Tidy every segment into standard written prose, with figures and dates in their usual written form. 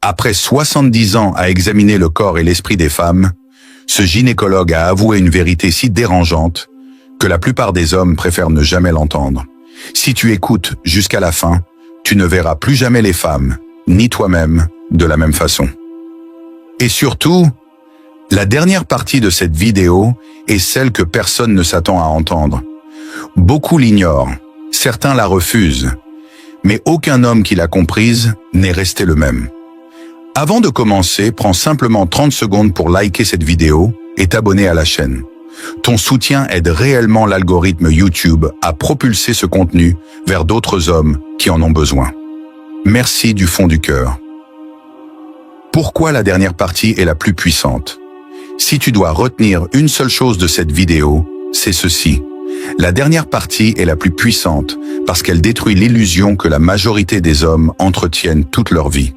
Après 70 ans à examiner le corps et l'esprit des femmes, ce gynécologue a avoué une vérité si dérangeante que la plupart des hommes préfèrent ne jamais l'entendre. Si tu écoutes jusqu'à la fin, tu ne verras plus jamais les femmes, ni toi-même, de la même façon. Et surtout, la dernière partie de cette vidéo est celle que personne ne s'attend à entendre. Beaucoup l'ignorent, certains la refusent, mais aucun homme qui l'a comprise n'est resté le même. Avant de commencer, prends simplement 30 secondes pour liker cette vidéo et t'abonner à la chaîne. Ton soutien aide réellement l'algorithme YouTube à propulser ce contenu vers d'autres hommes qui en ont besoin. Merci du fond du cœur. Pourquoi la dernière partie est la plus puissante? Si tu dois retenir une seule chose de cette vidéo, c'est ceci. La dernière partie est la plus puissante parce qu'elle détruit l'illusion que la majorité des hommes entretiennent toute leur vie.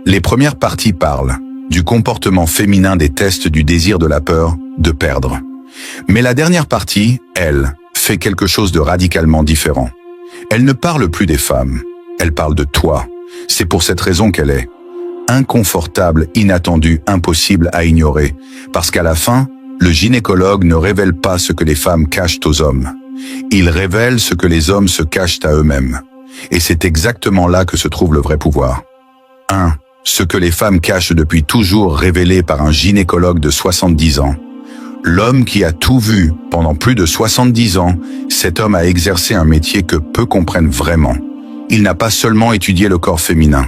Les premières parties parlent du comportement féminin des tests du désir de la peur de perdre. Mais la dernière partie, elle, fait quelque chose de radicalement différent. Elle ne parle plus des femmes, elle parle de toi. C'est pour cette raison qu'elle est inconfortable, inattendue, impossible à ignorer. Parce qu'à la fin, le gynécologue ne révèle pas ce que les femmes cachent aux hommes. Il révèle ce que les hommes se cachent à eux-mêmes. Et c'est exactement là que se trouve le vrai pouvoir. 1. Ce que les femmes cachent depuis toujours révélé par un gynécologue de 70 ans. L'homme qui a tout vu pendant plus de 70 ans, cet homme a exercé un métier que peu comprennent vraiment. Il n'a pas seulement étudié le corps féminin.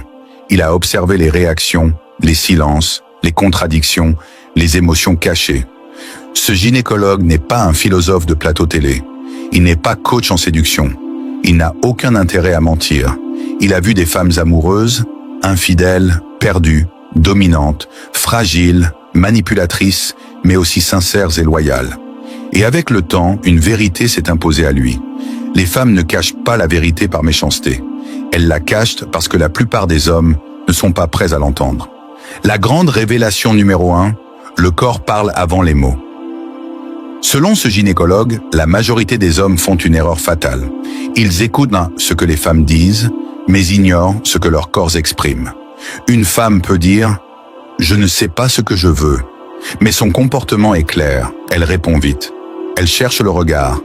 Il a observé les réactions, les silences, les contradictions, les émotions cachées. Ce gynécologue n'est pas un philosophe de plateau télé. Il n'est pas coach en séduction. Il n'a aucun intérêt à mentir. Il a vu des femmes amoureuses, infidèles, perdues, dominantes, fragiles, manipulatrices, mais aussi sincères et loyales. Et avec le temps, une vérité s'est imposée à lui. Les femmes ne cachent pas la vérité par méchanceté. Elles la cachent parce que la plupart des hommes ne sont pas prêts à l'entendre. La grande révélation numéro 1, le corps parle avant les mots. Selon ce gynécologue, la majorité des hommes font une erreur fatale. Ils écoutent ce que les femmes disent, mais ignorent ce que leurs corps expriment. Une femme peut dire « Je ne sais pas ce que je veux », mais son comportement est clair, elle répond vite. Elle cherche le regard,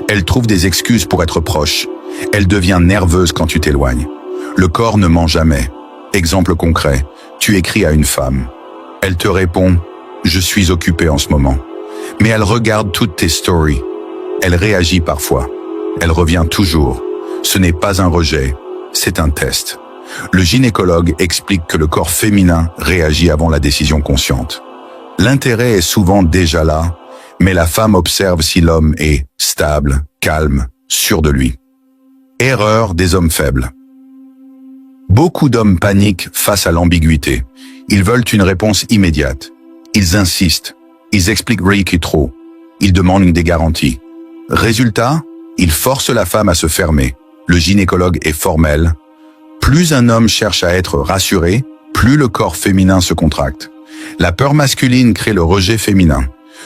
elle trouve des excuses pour être proche, elle devient nerveuse quand tu t'éloignes. Le corps ne ment jamais. Exemple concret, tu écris à une femme. Elle te répond « Je suis occupée en ce moment ». Mais elle regarde toutes tes stories. Elle réagit parfois. Elle revient toujours. Ce n'est pas un rejet, c'est un test. Le gynécologue explique que le corps féminin réagit avant la décision consciente. L'intérêt est souvent déjà là, mais la femme observe si l'homme est stable, calme, sûr de lui. Erreur des hommes faibles. Beaucoup d'hommes paniquent face à l'ambiguïté. Ils veulent une réponse immédiate. Ils insistent. Ils expliquent rien qui est trop. Ils demandent des garanties. Résultat, ils forcent la femme à se fermer. Le gynécologue est formel. Plus un homme cherche à être rassuré, plus le corps féminin se contracte. La peur masculine crée le rejet féminin.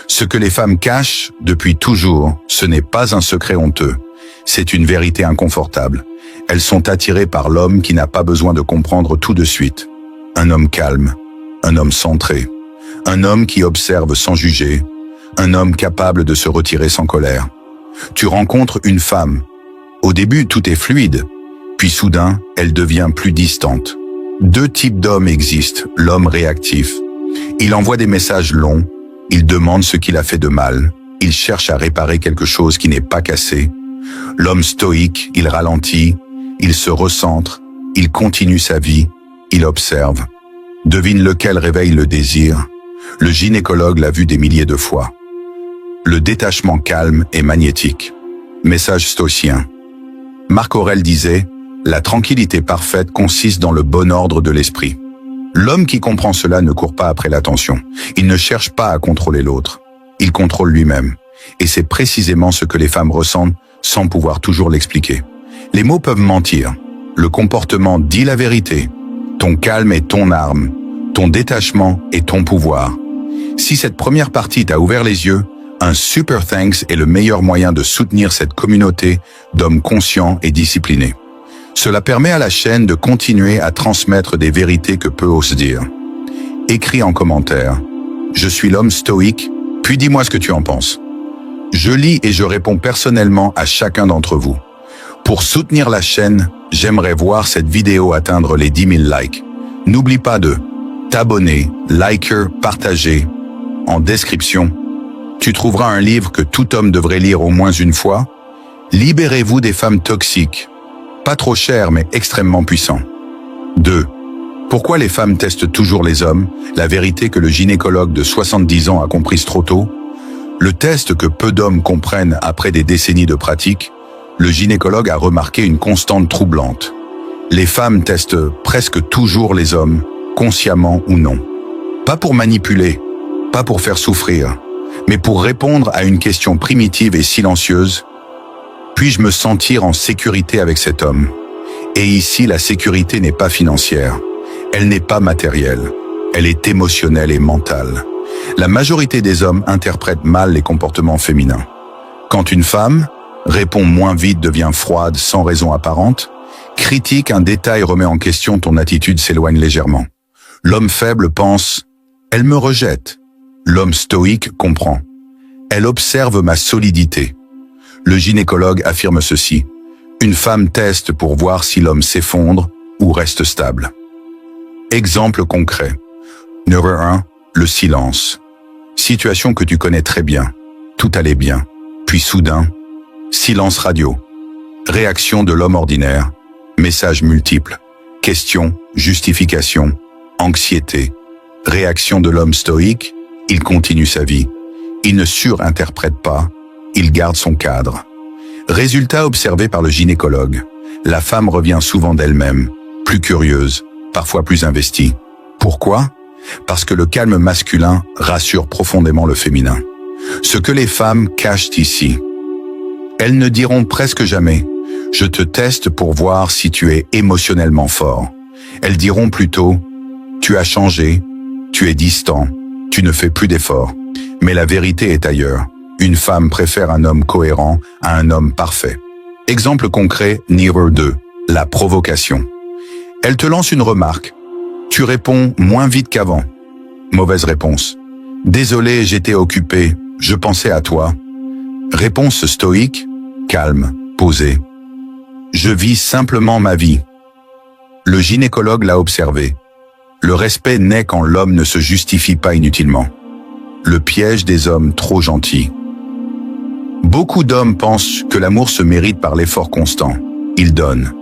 Ce que les femmes cachent depuis toujours, ce n'est pas un secret honteux. C'est une vérité inconfortable. Elles sont attirées par l'homme qui n'a pas besoin de comprendre tout de suite. Un homme calme, un homme centré, un homme qui observe sans juger, un homme capable de se retirer sans colère. Tu rencontres une femme. Au début, tout est fluide, puis soudain, elle devient plus distante. Deux types d'hommes existent, l'homme réactif. Il envoie des messages longs, il demande ce qu'il a fait de mal, il cherche à réparer quelque chose qui n'est pas cassé. L'homme stoïque, il ralentit, il se recentre, il continue sa vie, il observe. Devine lequel réveille le désir. Le gynécologue l'a vu des milliers de fois. Le détachement calme et magnétique. Message stoïcien. Marc Aurèle disait « La tranquillité parfaite consiste dans le bon ordre de l'esprit ». L'homme qui comprend cela ne court pas après l'attention. Il ne cherche pas à contrôler l'autre. Il contrôle lui-même. Et c'est précisément ce que les femmes ressentent sans pouvoir toujours l'expliquer. Les mots peuvent mentir. Le comportement dit la vérité. Ton calme est ton arme. Ton détachement est ton pouvoir. Si cette première partie t'a ouvert les yeux, un super thanks est le meilleur moyen de soutenir cette communauté d'hommes conscients et disciplinés. Cela permet à la chaîne de continuer à transmettre des vérités que peu osent dire. Écris en commentaire. Je suis l'homme stoïque, puis dis-moi ce que tu en penses. Je lis et je réponds personnellement à chacun d'entre vous. Pour soutenir la chaîne, j'aimerais voir cette vidéo atteindre les 10 000 likes. N'oublie pas de t'abonner, liker, partager. En description, tu trouveras un livre que tout homme devrait lire au moins une fois. Libérez-vous des femmes toxiques. Pas trop cher, mais extrêmement puissant. 2. Pourquoi les femmes testent toujours les hommes? La vérité que le gynécologue de 70 ans a comprise trop tôt. Le test que peu d'hommes comprennent après des décennies de pratique. Le gynécologue a remarqué une constante troublante. Les femmes testent presque toujours les hommes, consciemment ou non. Pas pour manipuler, pas pour faire souffrir, mais pour répondre à une question primitive et silencieuse. Puis-je me sentir en sécurité avec cet homme? Et ici, la sécurité n'est pas financière. Elle n'est pas matérielle. Elle est émotionnelle et mentale. La majorité des hommes interprètent mal les comportements féminins. Quand une femme répond moins vite, devient froide, sans raison apparente, critique un détail, remet en question, ton attitude s'éloigne légèrement. L'homme faible pense « elle me rejette ». L'homme stoïque comprend « elle observe ma solidité ». Le gynécologue affirme ceci. Une femme teste pour voir si l'homme s'effondre ou reste stable. Exemple concret. Numéro 1. Le silence. Situation que tu connais très bien. Tout allait bien. Puis soudain, silence radio. Réaction de l'homme ordinaire. Messages multiples. Questions, justifications, anxiété. Réaction de l'homme stoïque. Il continue sa vie. Il ne surinterprète pas. Il garde son cadre. Résultat observé par le gynécologue. La femme revient souvent d'elle-même, plus curieuse, parfois plus investie. Pourquoi? Parce que le calme masculin rassure profondément le féminin. Ce que les femmes cachent ici. Elles ne diront presque jamais « je te teste pour voir si tu es émotionnellement fort ». Elles diront plutôt « tu as changé, tu es distant, tu ne fais plus d'efforts ». Mais la vérité est ailleurs. Une femme préfère un homme cohérent à un homme parfait. Exemple concret, numéro 2, la provocation. Elle te lance une remarque. Tu réponds moins vite qu'avant. Mauvaise réponse. Désolé, j'étais occupé, je pensais à toi. Réponse stoïque, calme, posée. Je vis simplement ma vie. Le gynécologue l'a observé. Le respect naît quand l'homme ne se justifie pas inutilement. Le piège des hommes trop gentils. Beaucoup d'hommes pensent que l'amour se mérite par l'effort constant. Ils donnent,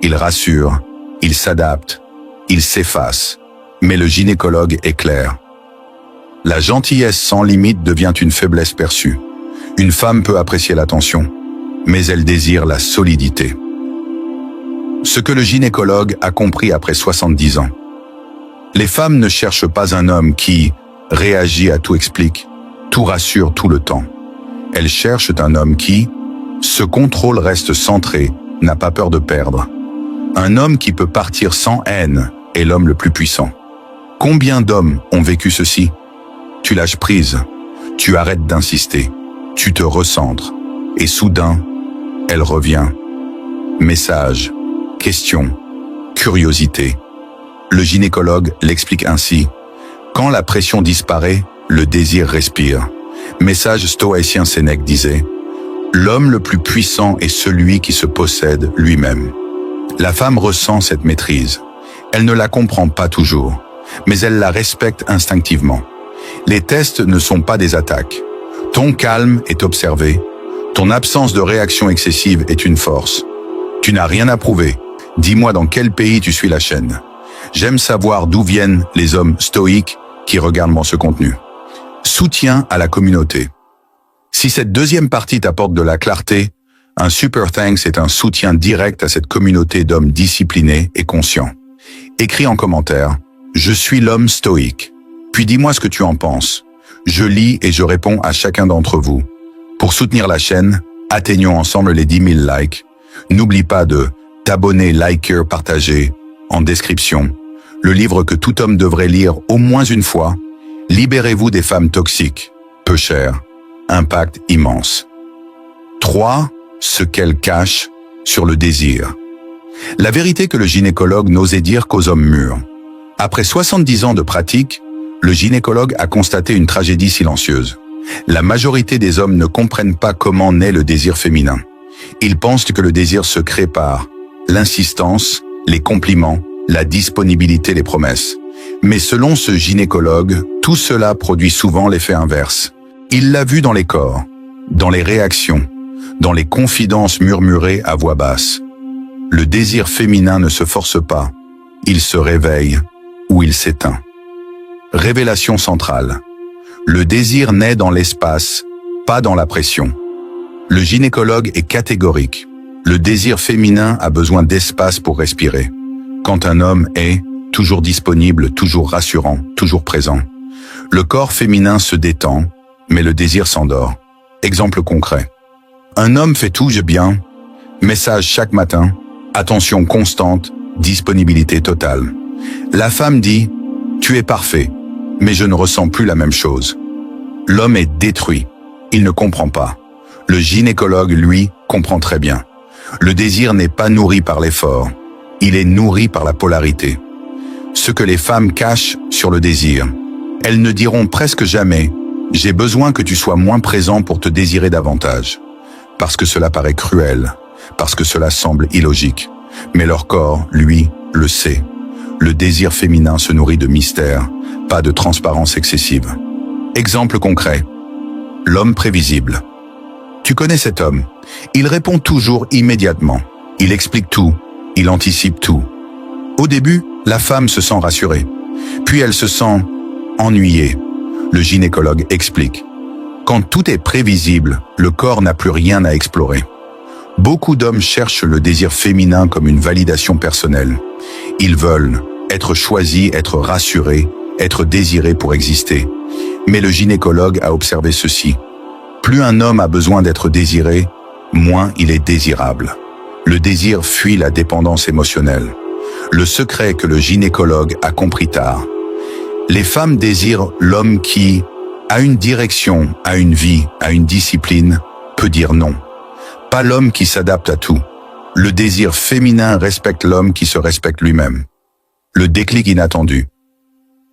ils rassurent, ils s'adaptent, ils s'effacent. Mais le gynécologue est clair. La gentillesse sans limite devient une faiblesse perçue. Une femme peut apprécier l'attention, mais elle désire la solidité. Ce que le gynécologue a compris après 70 ans. Les femmes ne cherchent pas un homme qui réagit à tout, explique, tout rassure tout le temps. Elles cherchent un homme qui, ce contrôle reste centré, n'a pas peur de perdre. Un homme qui peut partir sans haine est l'homme le plus puissant. Combien d'hommes ont vécu ceci? Tu lâches prise, tu arrêtes d'insister, tu te recentres, et soudain, elle revient. Message, question, curiosité. Le gynécologue l'explique ainsi. Quand la pression disparaît, le désir respire. Message stoïcien, Sénèque disait « L'homme le plus puissant est celui qui se possède lui-même ». La femme ressent cette maîtrise. Elle ne la comprend pas toujours, mais elle la respecte instinctivement. Les tests ne sont pas des attaques. Ton calme est observé. Ton absence de réaction excessive est une force. Tu n'as rien à prouver. Dis-moi dans quel pays tu suis la chaîne. J'aime savoir d'où viennent les hommes stoïques qui regardent ce contenu. Soutien à la communauté. Si cette deuxième partie t'apporte de la clarté, un super thanks est un soutien direct à cette communauté d'hommes disciplinés et conscients. Écris en commentaire « Je suis l'homme stoïque ». Puis dis-moi ce que tu en penses. Je lis et je réponds à chacun d'entre vous. Pour soutenir la chaîne, atteignons ensemble les 10 000 likes. N'oublie pas de t'abonner, liker, partager. En description, le livre que tout homme devrait lire au moins une fois. Libérez-vous des femmes toxiques. Peu cher. Impact immense. 3. Ce qu'elles cachent sur le désir. La vérité que le gynécologue n'osait dire qu'aux hommes mûrs. Après 70 ans de pratique, le gynécologue a constaté une tragédie silencieuse. La majorité des hommes ne comprennent pas comment naît le désir féminin. Ils pensent que le désir se crée par l'insistance, les compliments, la disponibilité, les promesses. Mais selon ce gynécologue, tout cela produit souvent l'effet inverse. Il l'a vu dans les corps, dans les réactions, dans les confidences murmurées à voix basse. Le désir féminin ne se force pas, il se réveille ou il s'éteint. Révélation centrale. Le désir naît dans l'espace, pas dans la pression. Le gynécologue est catégorique. Le désir féminin a besoin d'espace pour respirer. Quand un homme est toujours disponible, toujours rassurant, toujours présent, le corps féminin se détend, mais le désir s'endort. Exemple concret. Un homme fait tout bien, message chaque matin, attention constante, disponibilité totale. La femme dit « Tu es parfait, mais je ne ressens plus la même chose ». L'homme est détruit, il ne comprend pas. Le gynécologue, lui, comprend très bien. Le désir n'est pas nourri par l'effort, il est nourri par la polarité. Ce que les femmes cachent sur le désir, elles ne diront presque jamais « J'ai besoin que tu sois moins présent pour te désirer davantage », parce que cela paraît cruel, parce que cela semble illogique. Mais leur corps, lui, le sait. Le désir féminin se nourrit de mystère, pas de transparence excessive. Exemple concret. L'homme prévisible. Tu connais cet homme. Il répond toujours immédiatement. Il explique tout. Il anticipe tout. Au début, la femme se sent rassurée. Puis elle se sent ennuyée. Le gynécologue explique. Quand tout est prévisible, le corps n'a plus rien à explorer. Beaucoup d'hommes cherchent le désir féminin comme une validation personnelle. Ils veulent être choisis, être rassurés, être désirés pour exister. Mais le gynécologue a observé ceci. Plus un homme a besoin d'être désiré, moins il est désirable. Le désir fuit la dépendance émotionnelle. Le secret que le gynécologue a compris tard. Les femmes désirent l'homme qui a une direction, a une vie, a une discipline, peut dire non. Pas l'homme qui s'adapte à tout. Le désir féminin respecte l'homme qui se respecte lui-même. Le déclic inattendu.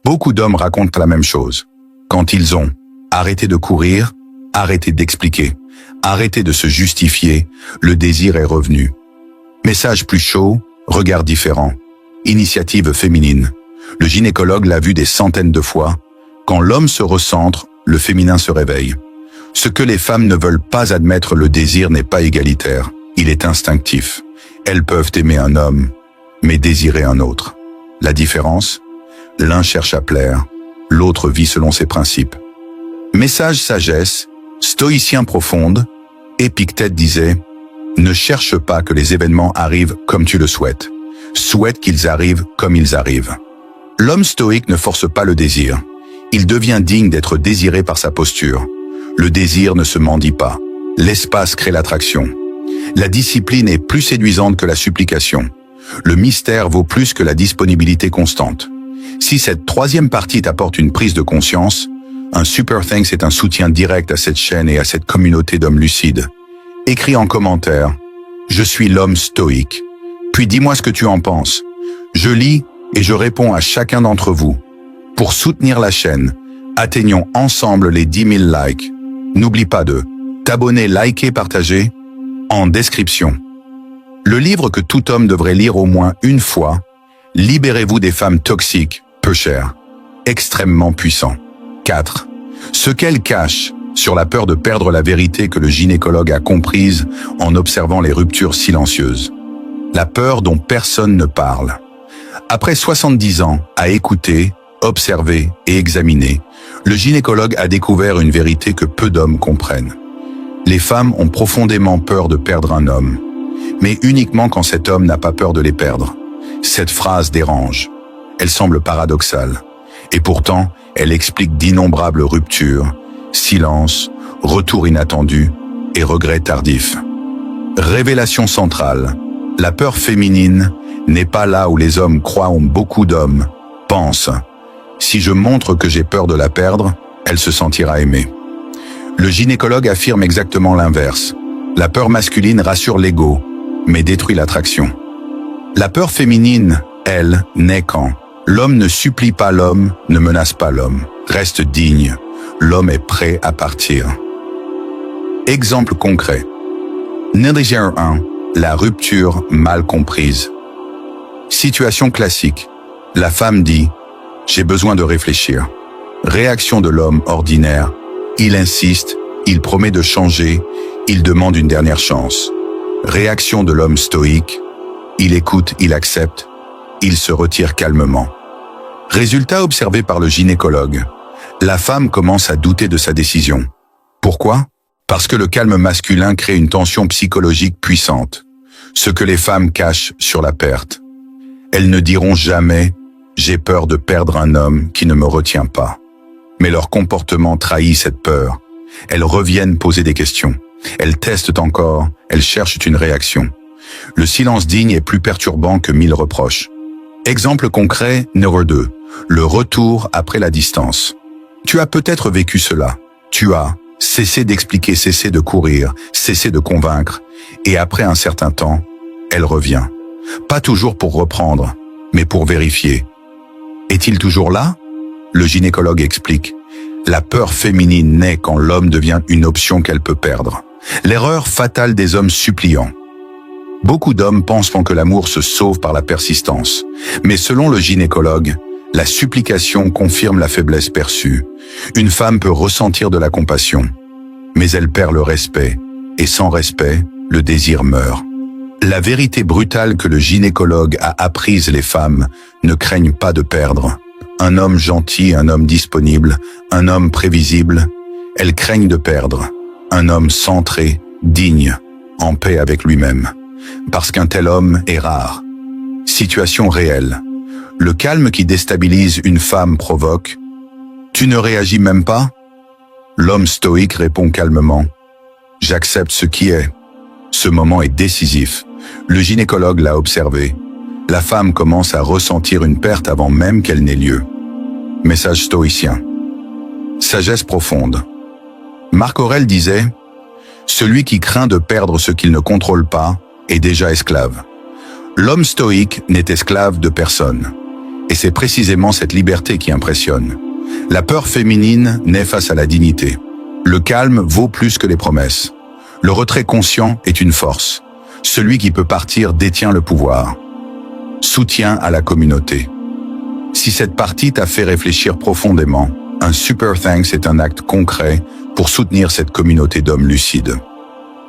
Beaucoup d'hommes racontent la même chose. Quand ils ont arrêté de courir, arrêté d'expliquer, arrêté de se justifier, le désir est revenu. Message plus chaud, regard différent. Initiative féminine. Le gynécologue l'a vu des centaines de fois. Quand l'homme se recentre, le féminin se réveille. Ce que les femmes ne veulent pas admettre, le désir n'est pas égalitaire, il est instinctif. Elles peuvent aimer un homme, mais désirer un autre. La différence? L'un cherche à plaire, l'autre vit selon ses principes. Message sagesse, stoïcien profonde, Épictète disait « Ne cherche pas que les événements arrivent comme tu le souhaites, souhaite qu'ils arrivent comme ils arrivent. » L'homme stoïque ne force pas le désir. Il devient digne d'être désiré par sa posture. Le désir ne se mendie pas. L'espace crée l'attraction. La discipline est plus séduisante que la supplication. Le mystère vaut plus que la disponibilité constante. Si cette troisième partie t'apporte une prise de conscience, un super thanks est un soutien direct à cette chaîne et à cette communauté d'hommes lucides. Écris en commentaire « Je suis l'homme stoïque ». Puis dis-moi ce que tu en penses. Je lis et je réponds à chacun d'entre vous. Pour soutenir la chaîne, atteignons ensemble les 10 000 likes. N'oublie pas de t'abonner, liker, partager. En description. Le livre que tout homme devrait lire au moins une fois, Libérez-vous des femmes toxiques, peu chères, extrêmement puissant. 4. Ce qu'elles cachent sur la peur de perdre la vérité que le gynécologue a comprise en observant les ruptures silencieuses. La peur dont personne ne parle. Après 70 ans à écouter, observer et examiner, le gynécologue a découvert une vérité que peu d'hommes comprennent. Les femmes ont profondément peur de perdre un homme, mais uniquement quand cet homme n'a pas peur de les perdre. Cette phrase dérange. Elle semble paradoxale. Et pourtant, elle explique d'innombrables ruptures, silences, retours inattendus et regrets tardifs. Révélation centrale. La peur féminine n'est pas là où les hommes croient, où beaucoup d'hommes pensent. Si je montre que j'ai peur de la perdre, elle se sentira aimée. Le gynécologue affirme exactement l'inverse. La peur masculine rassure l'ego, mais détruit l'attraction. La peur féminine, elle, naît quand l'homme ne supplie pas l'homme, ne menace pas l'homme, reste digne, l'homme est prêt à partir. Exemple concret. Négligère 1. La rupture mal comprise. Situation classique. La femme dit « J'ai besoin de réfléchir ». Réaction de l'homme ordinaire. Il insiste, il promet de changer, il demande une dernière chance. Réaction de l'homme stoïque. Il écoute, il accepte, il se retire calmement. Résultat observé par le gynécologue. La femme commence à douter de sa décision. Pourquoi ? Parce que le calme masculin crée une tension psychologique puissante. Ce que les femmes cachent sur la perte. Elles ne diront jamais « j'ai peur de perdre un homme qui ne me retient pas ». Mais leur comportement trahit cette peur. Elles reviennent poser des questions. Elles testent encore, elles cherchent une réaction. Le silence digne est plus perturbant que 1000 reproches. Exemple concret, numéro 2. Le retour après la distance. Tu as peut-être vécu cela. Tu as cessé d'expliquer, cessé de courir, cessé de convaincre. Et après un certain temps, elle revient. Pas toujours pour reprendre, mais pour vérifier. Est-il toujours là ? Le gynécologue explique. La peur féminine naît quand l'homme devient une option qu'elle peut perdre. L'erreur fatale des hommes suppliants. Beaucoup d'hommes pensent que l'amour se sauve par la persistance. Mais selon le gynécologue, la supplication confirme la faiblesse perçue. Une femme peut ressentir de la compassion, mais elle perd le respect. Et sans respect, le désir meurt. La vérité brutale que le gynécologue a apprise les femmes ne craignent pas de perdre. Un homme gentil, un homme disponible, un homme prévisible, elles craignent de perdre. Un homme centré, digne, en paix avec lui-même. Parce qu'un tel homme est rare. Situation réelle. Le calme qui déstabilise une femme provoque « Tu ne réagis même pas ?» L'homme stoïque répond calmement « J'accepte ce qui est ». Ce moment est décisif. Le gynécologue l'a observé. La femme commence à ressentir une perte avant même qu'elle n'ait lieu. Message stoïcien. Sagesse profonde. Marc Aurèle disait « Celui qui craint de perdre ce qu'il ne contrôle pas est déjà esclave. L'homme stoïque n'est esclave de personne. Et c'est précisément cette liberté qui impressionne. La peur féminine naît face à la dignité. Le calme vaut plus que les promesses. Le retrait conscient est une force. Celui qui peut partir détient le pouvoir. Soutien à la communauté. Si cette partie t'a fait réfléchir profondément, un super thanks est un acte concret pour soutenir cette communauté d'hommes lucides.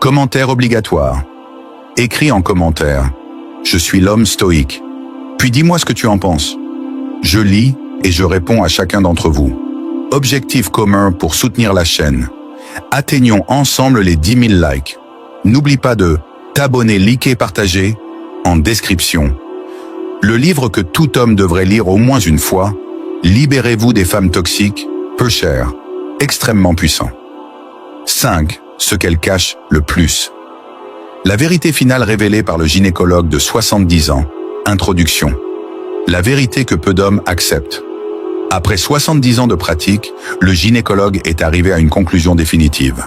Commentaire obligatoire. Écris en commentaire « Je suis l'homme stoïque ». Puis dis-moi ce que tu en penses. Je lis et je réponds à chacun d'entre vous. Objectif commun pour soutenir la chaîne. Atteignons ensemble les 10 000 likes. N'oublie pas de t'abonner, liker, partager en description. Le livre que tout homme devrait lire au moins une fois, Libérez-vous des femmes toxiques, peu cher, extrêmement puissant. 5. Ce qu'elles cachent le plus. La vérité finale révélée par le gynécologue de 70 ans. Introduction. La vérité que peu d'hommes acceptent. Après 70 ans de pratique, le gynécologue est arrivé à une conclusion définitive.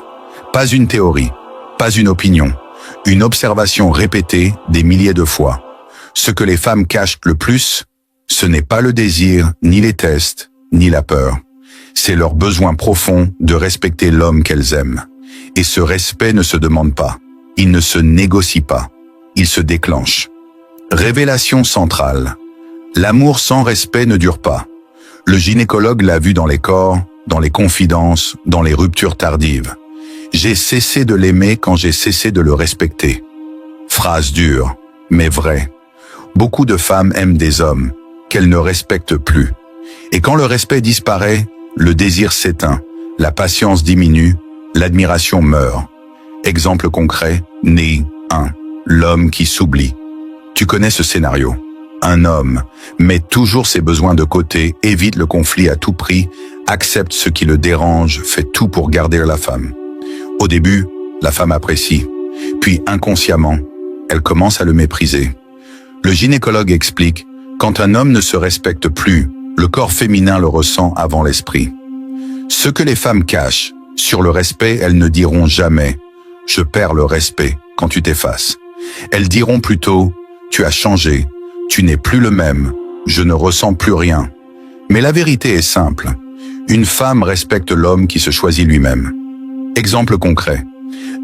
Pas une théorie, pas une opinion, une observation répétée des milliers de fois. Ce que les femmes cachent le plus, ce n'est pas le désir, ni les tests, ni la peur. C'est leur besoin profond de respecter l'homme qu'elles aiment. Et ce respect ne se demande pas. Il ne se négocie pas. Il se déclenche. Révélation centrale. L'amour sans respect ne dure pas. Le gynécologue l'a vu dans les corps, dans les confidences, dans les ruptures tardives. J'ai cessé de l'aimer quand j'ai cessé de le respecter. Phrase dure, mais vraie. Beaucoup de femmes aiment des hommes qu'elles ne respectent plus. Et quand le respect disparaît, le désir s'éteint, la patience diminue, l'admiration meurt. Exemple concret, né 1. L'homme qui s'oublie. Tu connais ce scénario. Un homme met toujours ses besoins de côté, évite le conflit à tout prix, accepte ce qui le dérange, fait tout pour garder la femme. Au début, la femme apprécie. Puis inconsciemment, elle commence à le mépriser. Le gynécologue explique, quand un homme ne se respecte plus, le corps féminin le ressent avant l'esprit. Ce que les femmes cachent, sur le respect, elles ne diront jamais « je perds le respect » quand tu t'effaces. Elles diront plutôt « tu as changé, tu n'es plus le même, je ne ressens plus rien. Mais la vérité est simple. Une femme respecte l'homme qui se choisit lui-même. Exemple concret.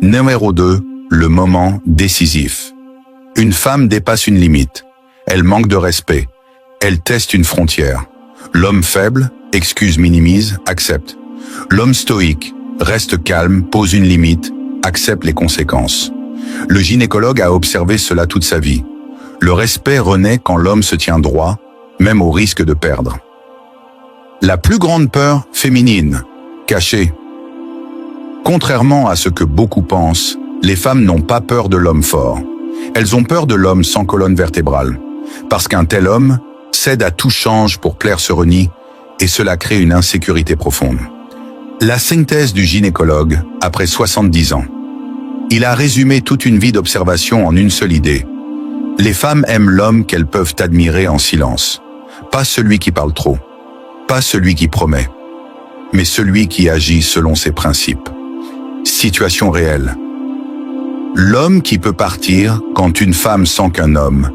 Numéro 2, le moment décisif. Une femme dépasse une limite. Elle manque de respect. Elle teste une frontière. L'homme faible, excuse, minimise, accepte. L'homme stoïque, reste calme, pose une limite, accepte les conséquences. Le gynécologue a observé cela toute sa vie. Le respect renaît quand l'homme se tient droit, même au risque de perdre. La plus grande peur féminine, cachée. Contrairement à ce que beaucoup pensent, les femmes n'ont pas peur de l'homme fort. Elles ont peur de l'homme sans colonne vertébrale. Parce qu'un tel homme cède à tout change pour plaire, se renie, et cela crée une insécurité profonde. La synthèse du gynécologue, après 70 ans. Il a résumé toute une vie d'observation en une seule idée. Les femmes aiment l'homme qu'elles peuvent admirer en silence. Pas celui qui parle trop. Pas celui qui promet. Mais celui qui agit selon ses principes. Situation réelle. L'homme qui peut partir quand une femme sent qu'un homme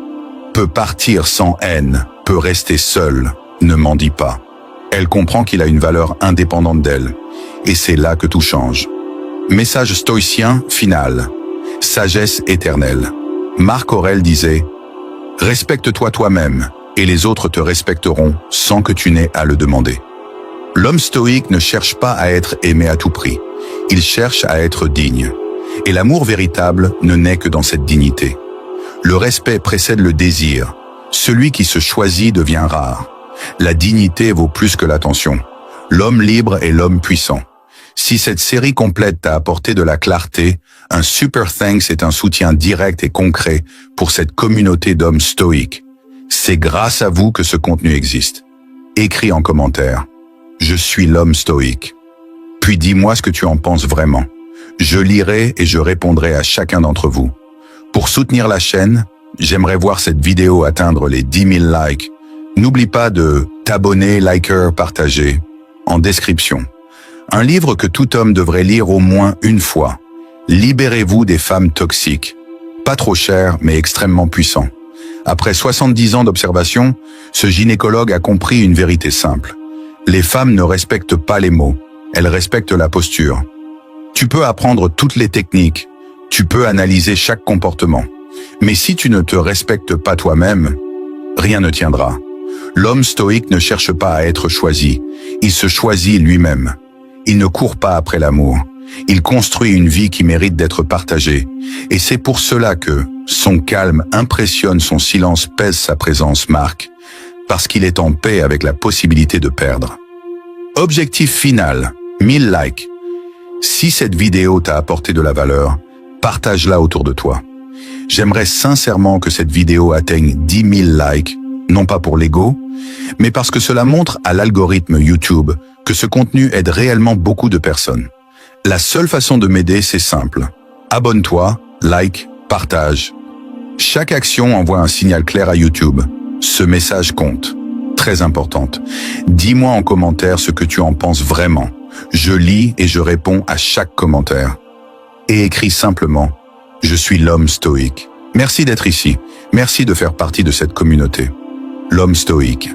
peut partir sans haine, peut rester seul, ne mendie pas. Elle comprend qu'il a une valeur indépendante d'elle. Et c'est là que tout change. Message stoïcien final. Sagesse éternelle. Marc Aurèle disait « Respecte-toi toi-même, et les autres te respecteront sans que tu n'aies à le demander. » L'homme stoïque ne cherche pas à être aimé à tout prix. Il cherche à être digne. Et l'amour véritable ne naît que dans cette dignité. Le respect précède le désir. Celui qui se choisit devient rare. La dignité vaut plus que l'attention. L'homme libre est l'homme puissant. Si cette série complète t'a apporté de la clarté, un super thanks est un soutien direct et concret pour cette communauté d'hommes stoïques. C'est grâce à vous que ce contenu existe. Écris en commentaire « Je suis l'homme stoïque ». Puis dis-moi ce que tu en penses vraiment. Je lirai et je répondrai à chacun d'entre vous. Pour soutenir la chaîne, j'aimerais voir cette vidéo atteindre les 10 000 likes. N'oublie pas de t'abonner, liker, partager. En description. Un livre que tout homme devrait lire au moins une fois. Libérez-vous des femmes toxiques. Pas trop cher, mais extrêmement puissant. Après 70 ans d'observation, ce gynécologue a compris une vérité simple. Les femmes ne respectent pas les mots, elles respectent la posture. Tu peux apprendre toutes les techniques, tu peux analyser chaque comportement. Mais si tu ne te respectes pas toi-même, rien ne tiendra. L'homme stoïque ne cherche pas à être choisi, il se choisit lui-même. Il ne court pas après l'amour. Il construit une vie qui mérite d'être partagée. Et c'est pour cela que son calme impressionne, son silence pèse, sa présence marque. Parce qu'il est en paix avec la possibilité de perdre. Objectif final, 1000 likes. Si cette vidéo t'a apporté de la valeur, partage-la autour de toi. J'aimerais sincèrement que cette vidéo atteigne 10 000 likes, non pas pour l'ego, mais parce que cela montre à l'algorithme YouTube que ce contenu aide réellement beaucoup de personnes. La seule façon de m'aider, c'est simple. Abonne-toi, like, partage. Chaque action envoie un signal clair à YouTube. Ce message compte. Très importante. Dis-moi en commentaire ce que tu en penses vraiment. Je lis et je réponds à chaque commentaire. Et écris simplement « Je suis l'homme stoïque ». Merci d'être ici. Merci de faire partie de cette communauté. L'homme stoïque.